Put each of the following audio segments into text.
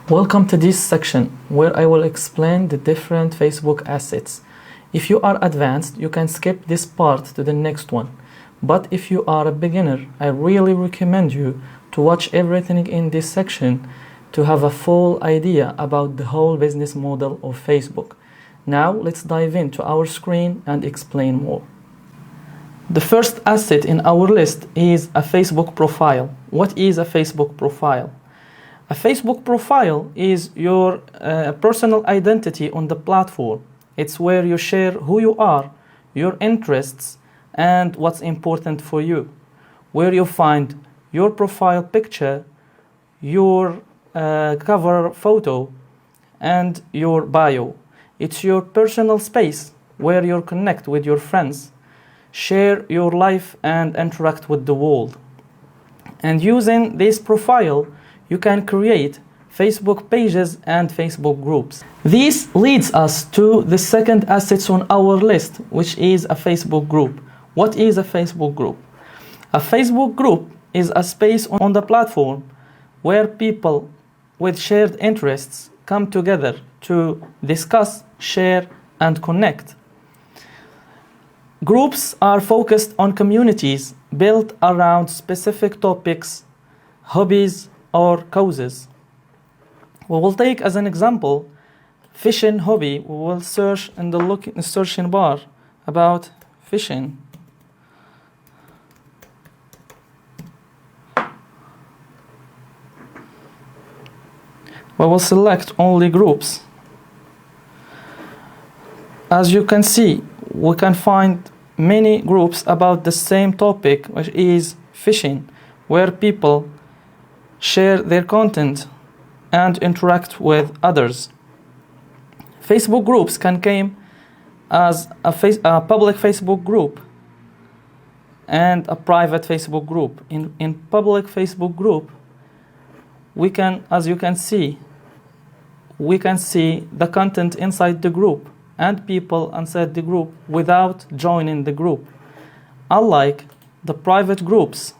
Welcome to this section where I will explain the different Facebook assets. If you are advanced, you can skip this part to the next one. But if you are a beginner, I really recommend you to watch everything in this section to have a full idea about the whole business model of Facebook. Now let's dive into our screen and explain more. The first asset in our list is a Facebook profile. What is a Facebook profile? A Facebook profile is your personal identity on the platform. It's where you share who you are, your interests, and what's important for you. Where you find your profile picture, your cover photo, and your bio. It's your personal space where you connect with your friends, share your life, and interact with the world. And using this profile, you can create Facebook pages and Facebook groups. This leads us to the second asset on our list, which is a Facebook group. What is a Facebook group? A Facebook group is a space on the platform where people with shared interests come together to discuss, share, and connect. Groups are focused on communities built around specific topics, hobbies, or causes. We will take as an example fishing hobby. We will search in the searching bar about fishing. We will select only groups. As you can see, we can find many groups about the same topic, which is fishing, where people share their content and interact with others. Facebook groups can come as a public Facebook group and a private Facebook group. In public Facebook group, we can, as you can see, we can see the content inside the group and people inside the group without joining the group. Unlike the private groups,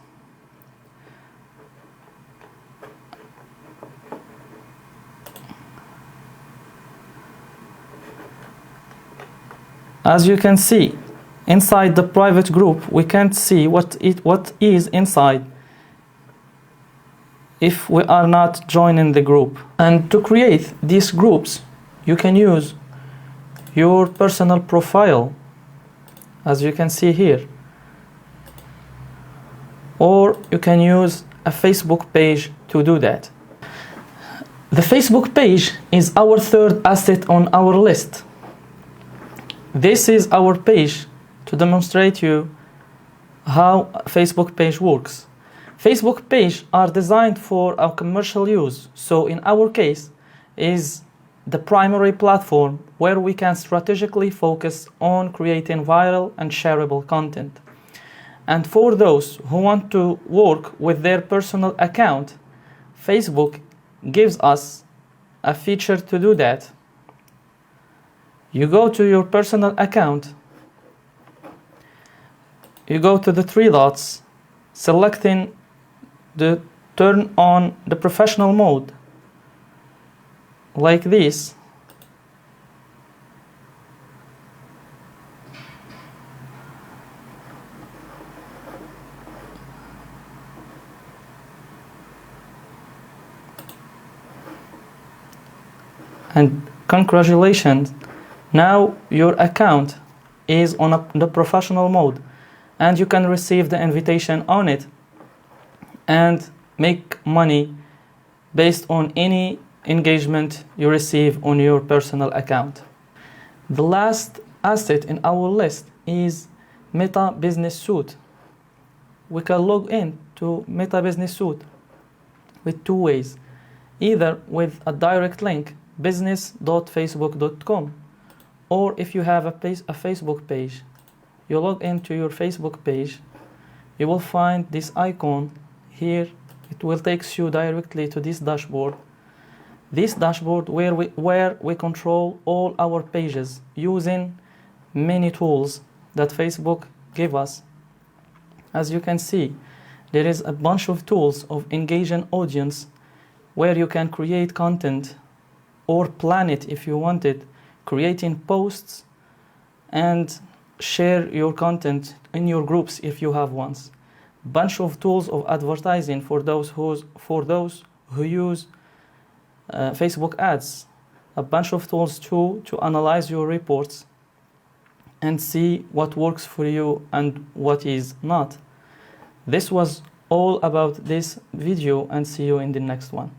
as you can see, inside the private group, we can't see what is inside if we are not joining the group. And to create these groups, you can use your personal profile, as you can see here, or you can use a Facebook page to do that. The Facebook page is our third asset on our list. This is our page to demonstrate you how a Facebook page works. Facebook pages are designed for our commercial use, so in our case is the primary platform where we can strategically focus on creating viral and shareable content. And for those who want to work with their personal account, Facebook gives us a feature to do that. You go to your personal account, you go to the three dots, selecting the turn on the professional mode, like this. And congratulations, now your account is on the professional mode and you can receive the invitation on it and make money based on any engagement you receive on your personal account. The last asset in our list is Meta Business Suite. We can log in to Meta Business Suite with two ways, either with a direct link, business.facebook.com, or if you have a Facebook page, you log into your Facebook page, you will find this icon here. It will take you directly to this dashboard. This dashboard where we control all our pages using many tools that Facebook give us. As you can see, there is a bunch of tools of engaging audience where you can create content or plan it if you want it, creating posts and share your content in your groups if you have ones. Bunch of tools of advertising for those who use Facebook ads. A bunch of tools too to analyze your reports and see what works for you and what is not. This was all about this video, and see you in the next one.